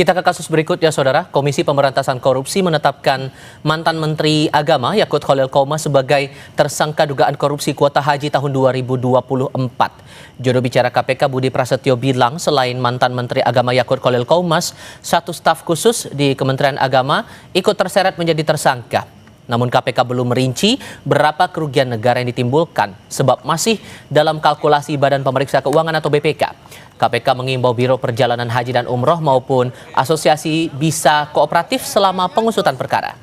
Kita ke kasus berikutnya, Saudara. Komisi Pemberantasan Korupsi menetapkan mantan Menteri Agama Yakut Khalil Qomas sebagai tersangka dugaan korupsi kuota haji tahun 2024. Juru bicara KPK Budi Prasetyo bilang selain mantan Menteri Agama Yakut Khalil Qomas, satu staf khusus di Kementerian Agama ikut terseret menjadi tersangka. Namun KPK belum merinci berapa kerugian negara yang ditimbulkan sebab masih dalam kalkulasi Badan Pemeriksa Keuangan atau BPK. KPK mengimbau Biro Perjalanan Haji dan Umroh maupun asosiasi bisa kooperatif selama pengusutan perkara.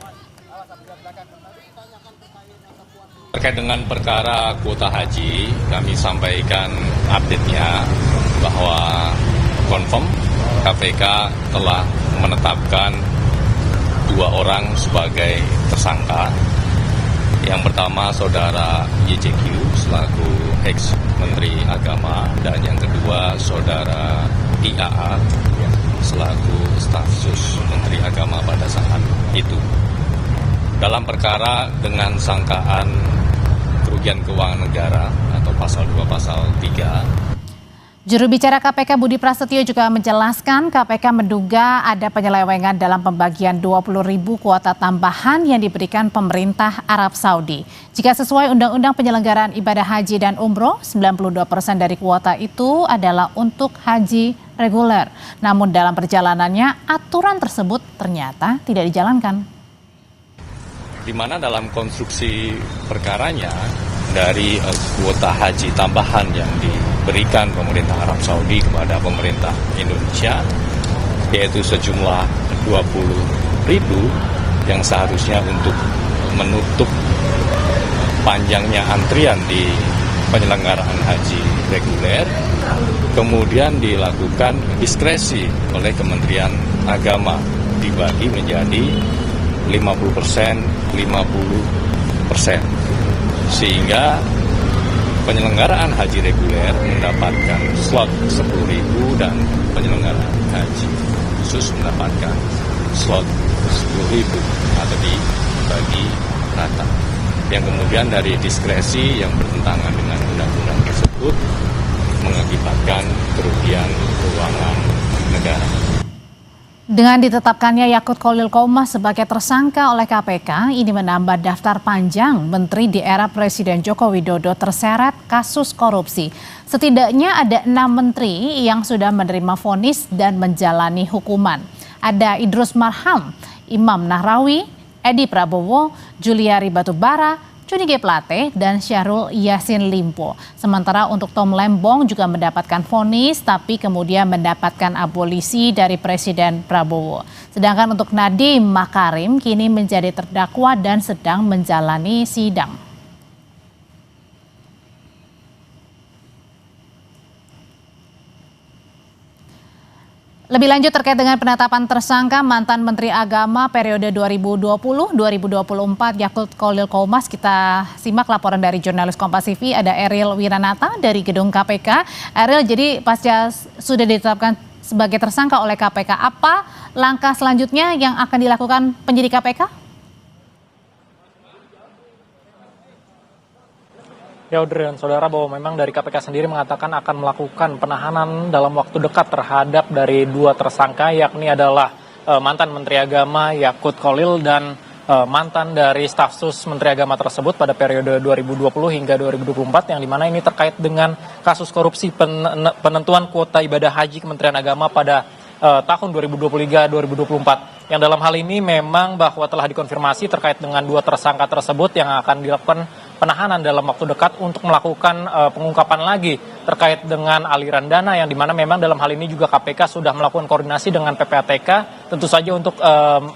Terkait dengan perkara kuota haji, kami sampaikan update-nya bahwa confirm KPK telah menetapkan 2 orang sebagai tersangka. Yang pertama Saudara YJQ selaku ex-Menteri Agama dan yang kedua Saudara IAA selaku staf sus Menteri Agama pada saat itu. Dalam perkara dengan sangkaan kerugian keuangan negara atau pasal 2 pasal 3. Juru bicara KPK Budi Prasetyo juga menjelaskan KPK menduga ada penyelewengan dalam pembagian 20.000 kuota tambahan yang diberikan pemerintah Arab Saudi. Jika sesuai Undang-Undang Penyelenggaraan Ibadah Haji dan Umroh, 92% dari kuota itu adalah untuk haji reguler. Namun dalam perjalanannya aturan tersebut ternyata tidak dijalankan. Di mana dalam konstruksi perkaranya dari kuota haji tambahan yang diberikan pemerintah Arab Saudi kepada pemerintah Indonesia, yaitu sejumlah 20.000 yang seharusnya untuk menutup panjangnya antrian di penyelenggaraan haji reguler, kemudian dilakukan diskresi oleh Kementerian Agama, dibagi menjadi 50%, 50%. Sehingga penyelenggaraan haji reguler mendapatkan slot 10.000 dan penyelenggaraan haji khusus mendapatkan slot 10.000 atau dibagi rata. Yang kemudian dari diskresi yang bertentangan dengan undang-undang tersebut mengakibatkan kerugian keuangan negara. Dengan ditetapkannya Yakut Khalil Qomas sebagai tersangka oleh KPK, ini menambah daftar panjang menteri di era Presiden Joko Widodo terseret kasus korupsi. Setidaknya ada 6 menteri yang sudah menerima vonis dan menjalani hukuman. Ada Idrus Marham, Imam Nahrawi, Edi Prabowo, Juliari Batubara, Johnny G. Plate, dan Syahrul Yassin Limpo. Sementara untuk Tom Lembong juga mendapatkan vonis tapi kemudian mendapatkan abolisi dari Presiden Prabowo. Sedangkan untuk Nadiem Makarim kini menjadi terdakwa dan sedang menjalani sidang. Lebih lanjut terkait dengan penetapan tersangka mantan Menteri Agama periode 2020-2024 Yakut Khalil Qomas, kita simak laporan dari jurnalis Kompas TV, ada Eril Wiranata dari gedung KPK. Eril, jadi pasca sudah ditetapkan sebagai tersangka oleh KPK, apa langkah selanjutnya yang akan dilakukan penyidik KPK? Ya, Audrey dan saudara, bahwa memang dari KPK sendiri mengatakan akan melakukan penahanan dalam waktu dekat terhadap dari 2 tersangka, yakni adalah mantan Menteri Agama Yakut Khalil dan mantan dari staf sus Menteri Agama tersebut pada periode 2020 hingga 2024, yang dimana ini terkait dengan kasus korupsi penentuan kuota ibadah haji Kementerian Agama pada tahun 2023-2024. Yang dalam hal ini memang bahwa telah dikonfirmasi terkait dengan 2 tersangka tersebut yang akan dilakukan penahanan dalam waktu dekat untuk melakukan pengungkapan lagi terkait dengan aliran dana, yang dimana memang dalam hal ini juga KPK sudah melakukan koordinasi dengan PPATK tentu saja untuk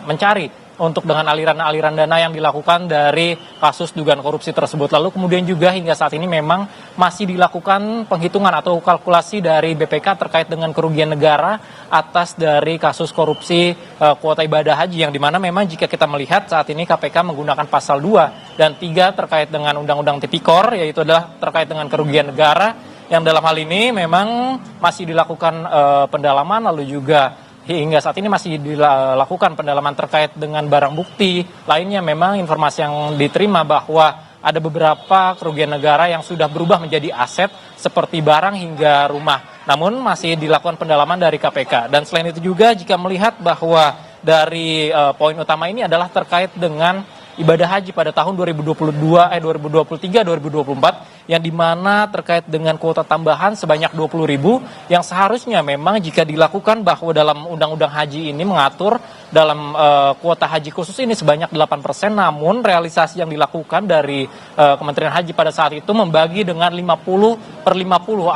mencari untuk dengan aliran-aliran dana yang dilakukan dari kasus dugaan korupsi tersebut. Lalu kemudian juga hingga saat ini memang masih dilakukan penghitungan atau kalkulasi dari BPK terkait dengan kerugian negara atas dari kasus korupsi kuota ibadah haji, yang dimana memang jika kita melihat saat ini KPK menggunakan pasal 2 dan 3 terkait dengan Undang-Undang Tipikor, yaitu adalah terkait dengan kerugian negara, yang dalam hal ini memang masih dilakukan pendalaman, lalu juga hingga saat ini masih dilakukan pendalaman terkait dengan barang bukti lainnya. Memang informasi yang diterima bahwa ada beberapa kerugian negara yang sudah berubah menjadi aset seperti barang hingga rumah. Namun masih dilakukan pendalaman dari KPK. Dan selain itu juga jika melihat bahwa dari poin utama ini adalah terkait dengan ibadah haji pada tahun 2023, 2024 yang dimana terkait dengan kuota tambahan sebanyak 20.000 yang seharusnya memang jika dilakukan bahwa dalam undang-undang haji ini mengatur dalam kuota haji khusus ini sebanyak 8%, namun realisasi yang dilakukan dari Kementerian Haji pada saat itu membagi dengan 50/50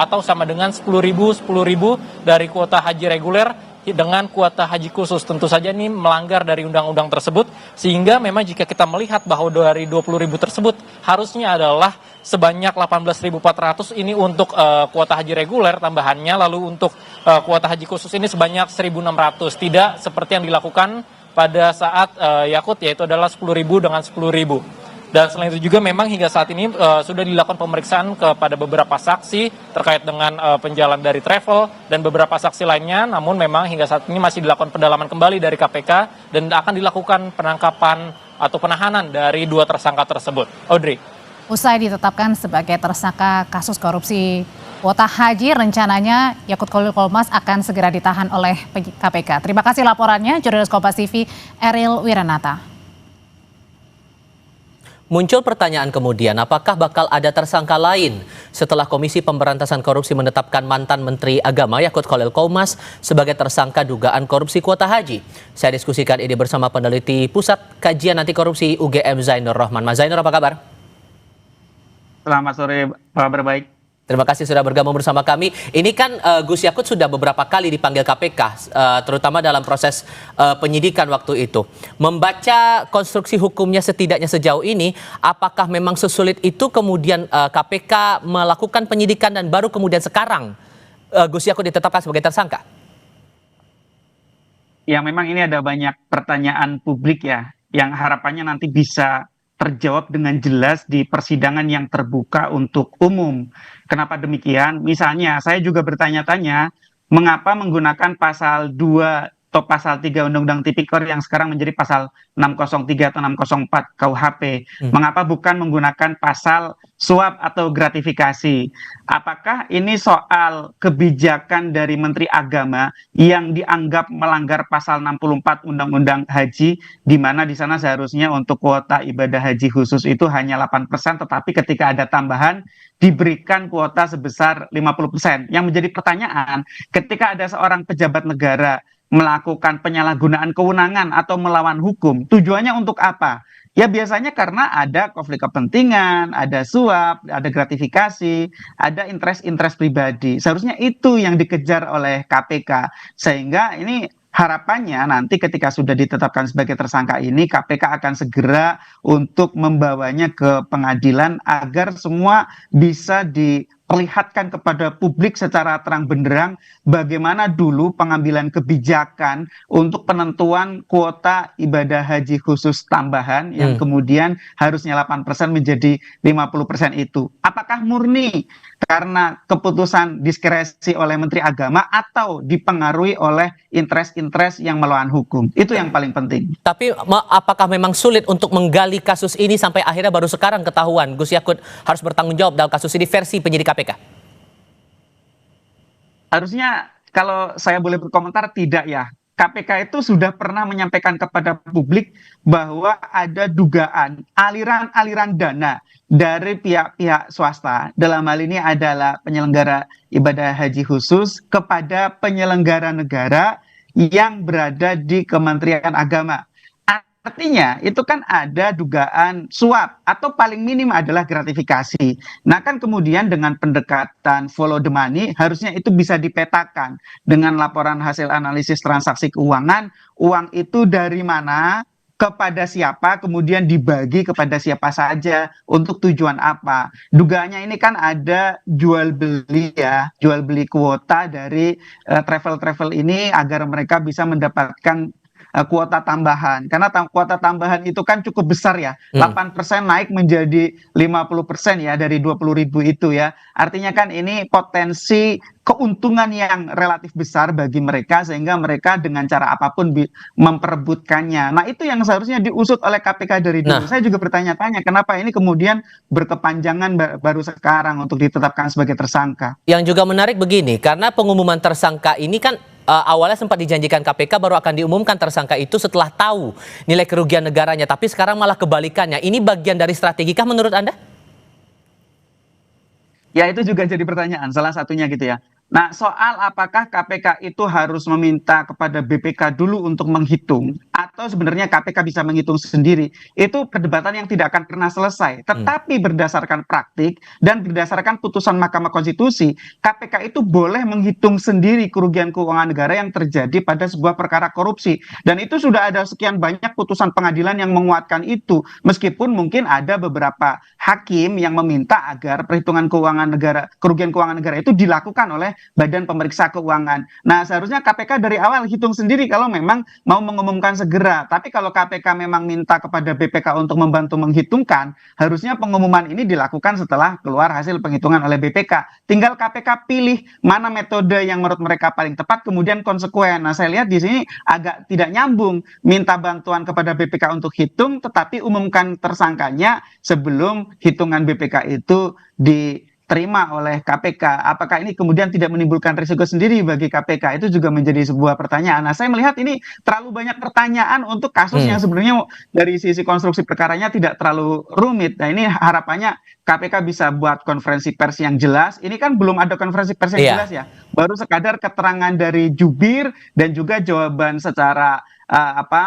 atau sama dengan 10.000 dari kuota haji reguler dengan kuota haji khusus. Tentu saja ini melanggar dari undang-undang tersebut, sehingga memang jika kita melihat bahwa dari 20.000 tersebut harusnya adalah sebanyak 18.400 ini untuk kuota haji reguler tambahannya, lalu untuk kuota haji khusus ini sebanyak 1.600, tidak seperti yang dilakukan pada saat Yakut, yaitu adalah 10.000 dengan 10.000. Dan selain itu juga memang hingga saat ini sudah dilakukan pemeriksaan kepada beberapa saksi terkait dengan penjalan dari travel dan beberapa saksi lainnya. Namun memang hingga saat ini masih dilakukan pendalaman kembali dari KPK dan akan dilakukan penangkapan atau penahanan dari 2 tersangka tersebut. Audrey. Usai ditetapkan sebagai tersangka kasus korupsi kuota haji, rencananya Yakut Khalil Qomas akan segera ditahan oleh KPK. Terima kasih laporannya, jurnalis Kompas TV Eril Wiranata. Muncul pertanyaan kemudian, apakah bakal ada tersangka lain setelah Komisi Pemberantasan Korupsi menetapkan mantan Menteri Agama Yakut Khalil Qomas sebagai tersangka dugaan korupsi kuota haji? Saya diskusikan ini bersama peneliti Pusat Kajian Anti Korupsi UGM Zainur Rahman. Mas Zainur, apa kabar? Selamat sore, kabar baik. Terima kasih sudah bergabung bersama kami. Ini kan Gus Yakut sudah beberapa kali dipanggil KPK, terutama dalam proses penyidikan waktu itu. Membaca konstruksi hukumnya setidaknya sejauh ini, apakah memang sesulit itu kemudian KPK melakukan penyidikan dan baru kemudian sekarang Gus Yakut ditetapkan sebagai tersangka? Ya, memang ini ada banyak pertanyaan publik ya, yang harapannya nanti bisa terjawab dengan jelas di persidangan yang terbuka untuk umum. Kenapa demikian? Misalnya, saya juga bertanya-tanya, mengapa menggunakan pasal 2 atau pasal 3 Undang-Undang Tipikor yang sekarang menjadi pasal 603 atau 604 KUHP? Mengapa bukan menggunakan pasal suap atau gratifikasi? Apakah ini soal kebijakan dari Menteri Agama yang dianggap melanggar pasal 64 Undang-Undang Haji, di mana di sana seharusnya untuk kuota ibadah haji khusus itu hanya 8%, tetapi ketika ada tambahan diberikan kuota sebesar 50%. Yang menjadi pertanyaan, ketika ada seorang pejabat negara melakukan penyalahgunaan kewenangan atau melawan hukum, tujuannya untuk apa? Ya biasanya karena ada konflik kepentingan, ada suap, ada gratifikasi, ada interest pribadi. Seharusnya itu yang dikejar oleh KPK. Sehingga ini harapannya nanti ketika sudah ditetapkan sebagai tersangka ini, KPK akan segera untuk membawanya ke pengadilan agar semua bisa diperlihatkan kepada publik secara terang benderang bagaimana dulu pengambilan kebijakan untuk penentuan kuota ibadah haji khusus tambahan yang kemudian harusnya 8% menjadi 50% itu. Apakah murni karena keputusan diskresi oleh Menteri Agama atau dipengaruhi oleh interest yang melawan hukum? Itu yang paling penting. Tapi apakah memang sulit untuk menggali kasus ini sampai akhirnya baru sekarang ketahuan Gus Yakut harus bertanggung jawab dalam kasus ini versi penyidik KPK? Harusnya kalau saya boleh berkomentar, tidak ya. KPK itu sudah pernah menyampaikan kepada publik bahwa ada dugaan aliran dana dari pihak-pihak swasta, dalam hal ini adalah penyelenggara ibadah haji khusus, kepada penyelenggara negara yang berada di Kementerian Agama. Artinya itu kan ada dugaan suap atau paling minim adalah gratifikasi. Nah kan kemudian dengan pendekatan follow the money harusnya itu bisa dipetakan dengan laporan hasil analisis transaksi keuangan, uang itu dari mana, kepada siapa, kemudian dibagi kepada siapa saja, untuk tujuan apa. Dugaannya ini kan ada jual beli kuota dari travel ini agar mereka bisa mendapatkan kuota tambahan. Karena kuota tambahan itu kan cukup besar ya. 8% naik menjadi 50% ya dari 20.000 itu ya. Artinya kan ini potensi keuntungan yang relatif besar bagi mereka sehingga mereka dengan cara apapun memperebutkannya. Nah, itu yang seharusnya diusut oleh KPK dari dulu. Saya juga bertanya-tanya kenapa ini kemudian berkepanjangan baru sekarang untuk ditetapkan sebagai tersangka. Yang juga menarik begini, karena pengumuman tersangka ini kan awalnya sempat dijanjikan KPK baru akan diumumkan tersangka itu setelah tahu nilai kerugian negaranya, tapi sekarang malah kebalikannya. Ini bagian dari strategi kah menurut Anda? Ya, itu juga jadi pertanyaan, salah satunya gitu ya. Nah, soal apakah KPK itu harus meminta kepada BPK dulu untuk menghitung, atau sebenarnya KPK bisa menghitung sendiri, itu perdebatan yang tidak akan pernah selesai. Tetapi berdasarkan praktik dan berdasarkan putusan Mahkamah Konstitusi, KPK itu boleh menghitung sendiri kerugian keuangan negara yang terjadi pada sebuah perkara korupsi. Dan itu sudah ada sekian banyak putusan pengadilan yang menguatkan itu, meskipun mungkin ada beberapa hakim yang meminta agar perhitungan keuangan negara, kerugian keuangan negara itu dilakukan oleh Badan Pemeriksa Keuangan. Nah, seharusnya KPK dari awal hitung sendiri kalau memang mau mengumumkan segera. Tapi kalau KPK memang minta kepada BPK untuk membantu menghitungkan, harusnya pengumuman ini dilakukan setelah keluar hasil penghitungan oleh BPK. Tinggal KPK pilih mana metode yang menurut mereka paling tepat, kemudian konsekuen. Nah, saya lihat di sini agak tidak nyambung. Minta bantuan kepada BPK untuk hitung, tetapi umumkan tersangkanya sebelum hitungan BPK itu diterima oleh KPK. Apakah ini kemudian tidak menimbulkan risiko sendiri bagi KPK? Itu juga menjadi sebuah pertanyaan. Nah, saya melihat ini terlalu banyak pertanyaan untuk kasus yang sebenarnya dari sisi konstruksi perkaranya tidak terlalu rumit. Nah, ini harapannya KPK bisa buat konferensi pers yang jelas. Ini kan belum ada konferensi pers yang jelas ya. Baru sekadar keterangan dari jubir dan juga jawaban secara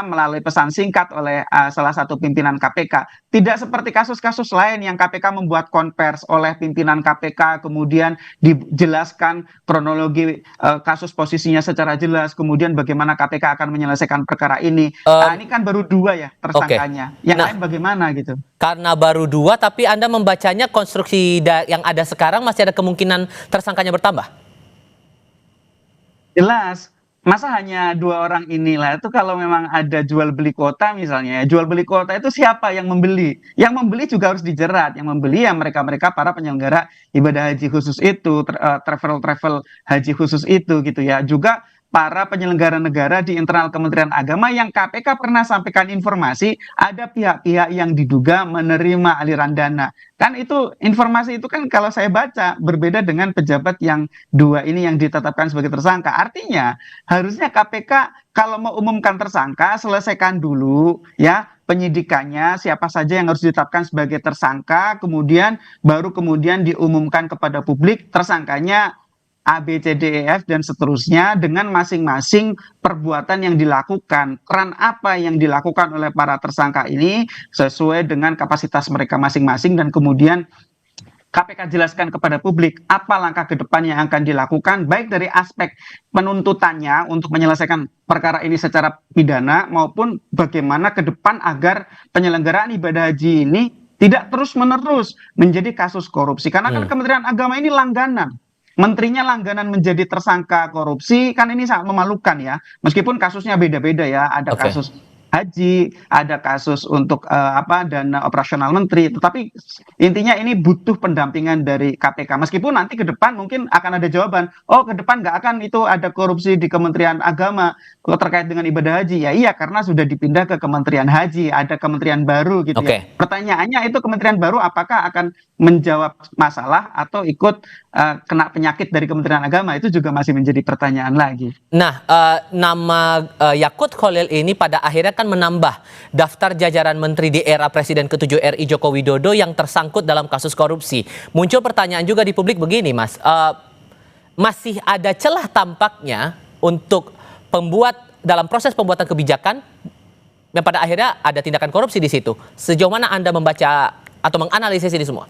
melalui pesan singkat oleh salah satu pimpinan KPK. Tidak seperti kasus-kasus lain yang KPK membuat konvers oleh pimpinan KPK, kemudian dijelaskan kronologi kasus posisinya secara jelas, kemudian bagaimana KPK akan menyelesaikan perkara ini. Ini kan baru 2 ya tersangkanya. Yang lain bagaimana gitu? Karena baru 2, tapi Anda membacanya konstruksi yang ada sekarang masih ada kemungkinan tersangkanya bertambah? Jelas. Masa hanya 2 orang inilah, itu kalau memang ada jual beli kuota misalnya, jual beli kuota itu siapa yang membeli? Yang membeli juga harus dijerat, yang membeli ya mereka-mereka para penyelenggara ibadah haji khusus itu, travel haji khusus itu gitu ya. Juga para penyelenggara negara di internal Kementerian Agama yang KPK pernah sampaikan informasi ada pihak-pihak yang diduga menerima aliran dana. Kan itu informasi itu kan kalau saya baca berbeda dengan pejabat yang 2 ini yang ditetapkan sebagai tersangka. Artinya harusnya KPK kalau mau umumkan tersangka selesaikan dulu ya penyidikannya, siapa saja yang harus ditetapkan sebagai tersangka, baru kemudian diumumkan kepada publik tersangkanya A, B, C, D, E, F, dan seterusnya dengan masing-masing perbuatan yang dilakukan. Peran apa yang dilakukan oleh para tersangka ini sesuai dengan kapasitas mereka masing-masing dan kemudian KPK jelaskan kepada publik apa langkah ke depan yang akan dilakukan baik dari aspek penuntutannya untuk menyelesaikan perkara ini secara pidana maupun bagaimana ke depan agar penyelenggaraan ibadah haji ini tidak terus-menerus menjadi kasus korupsi. Karena kan Kementerian Agama ini langganan. Menterinya langganan menjadi tersangka korupsi, kan ini sangat memalukan ya. Meskipun kasusnya beda-beda ya, ada kasus haji, ada kasus untuk dana operasional menteri, tetapi intinya ini butuh pendampingan dari KPK. Meskipun nanti ke depan mungkin akan ada jawaban, oh ke depan nggak akan itu ada korupsi di Kementerian Agama terkait dengan ibadah haji. Ya iya, karena sudah dipindah ke Kementerian Haji, ada kementerian baru gitu ya. Pertanyaannya itu kementerian baru apakah akan menjawab masalah atau ikut kena penyakit dari Kementerian Agama, itu juga masih menjadi pertanyaan lagi. Nah, nama Yakut Kholil ini pada akhirnya kan menambah daftar jajaran menteri di era Presiden ke-7 RI Joko Widodo yang tersangkut dalam kasus korupsi. Muncul pertanyaan juga di publik begini, Mas. Masih ada celah tampaknya untuk dalam proses pembuatan kebijakan yang pada akhirnya ada tindakan korupsi di situ. Sejauh mana Anda membaca atau menganalisis ini semua?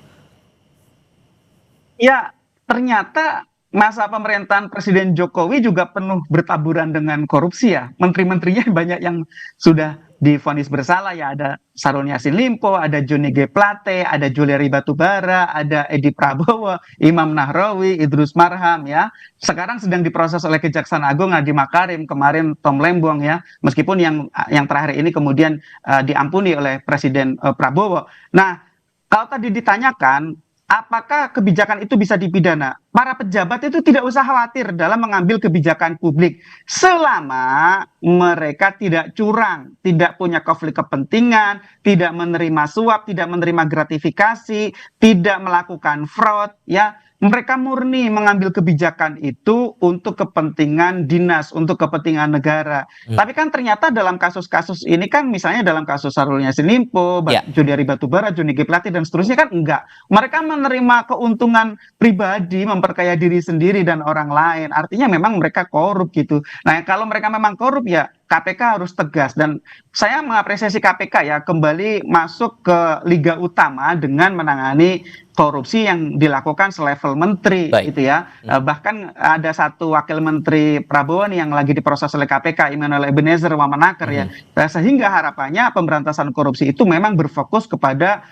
Ya, ternyata masa pemerintahan Presiden Jokowi juga penuh bertaburan dengan korupsi ya. Menteri-menterinya banyak yang sudah divonis bersalah ya ada Syahrul Yassin Limpo, ada Johnny G. Plate, ada Juliari Batubara, ada Edi Prabowo, Imam Nahrawi, Idrus Marham ya. Sekarang sedang diproses oleh Kejaksaan Agung Nadiem Makarim, kemarin Tom Lembong ya. Meskipun yang terakhir ini kemudian diampuni oleh Presiden Prabowo. Nah, kalau tadi ditanyakan apakah kebijakan itu bisa dipidana? Para pejabat itu tidak usah khawatir dalam mengambil kebijakan publik selama mereka tidak curang, tidak punya konflik kepentingan, tidak menerima suap, tidak menerima gratifikasi, tidak melakukan fraud, ya. Mereka murni mengambil kebijakan itu untuk kepentingan dinas, untuk kepentingan negara. Tapi kan ternyata dalam kasus-kasus ini kan misalnya dalam kasus Syahrul Yassin Limpo, Juliari Batubara, Johnny G. Plate dan seterusnya kan enggak. Mereka menerima keuntungan pribadi, memperkaya diri sendiri dan orang lain. Artinya memang mereka korup gitu. Nah, kalau mereka memang korup ya KPK harus tegas, dan saya mengapresiasi KPK ya kembali masuk ke Liga Utama dengan menangani korupsi yang dilakukan selevel menteri. Gitu ya. Bahkan ada satu wakil menteri Prabowo nih yang lagi diproses oleh KPK, Immanuel Ebenezer Wamenaker ya. Sehingga harapannya pemberantasan korupsi itu memang berfokus kepada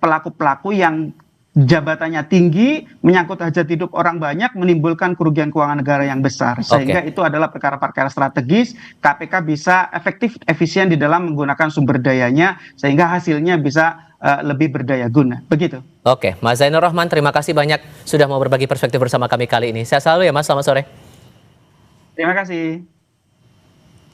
pelaku-pelaku yang jabatannya tinggi, menyangkut hajat hidup orang banyak, menimbulkan kerugian keuangan negara yang besar. Sehingga itu adalah perkara-perkara strategis, KPK bisa efektif, efisien di dalam menggunakan sumber dayanya, sehingga hasilnya bisa lebih berdaya guna. Begitu. Oke, Mas Zainur Rahman, terima kasih banyak sudah mau berbagi perspektif bersama kami kali ini. Sehat selalu ya Mas, selamat sore. Terima kasih.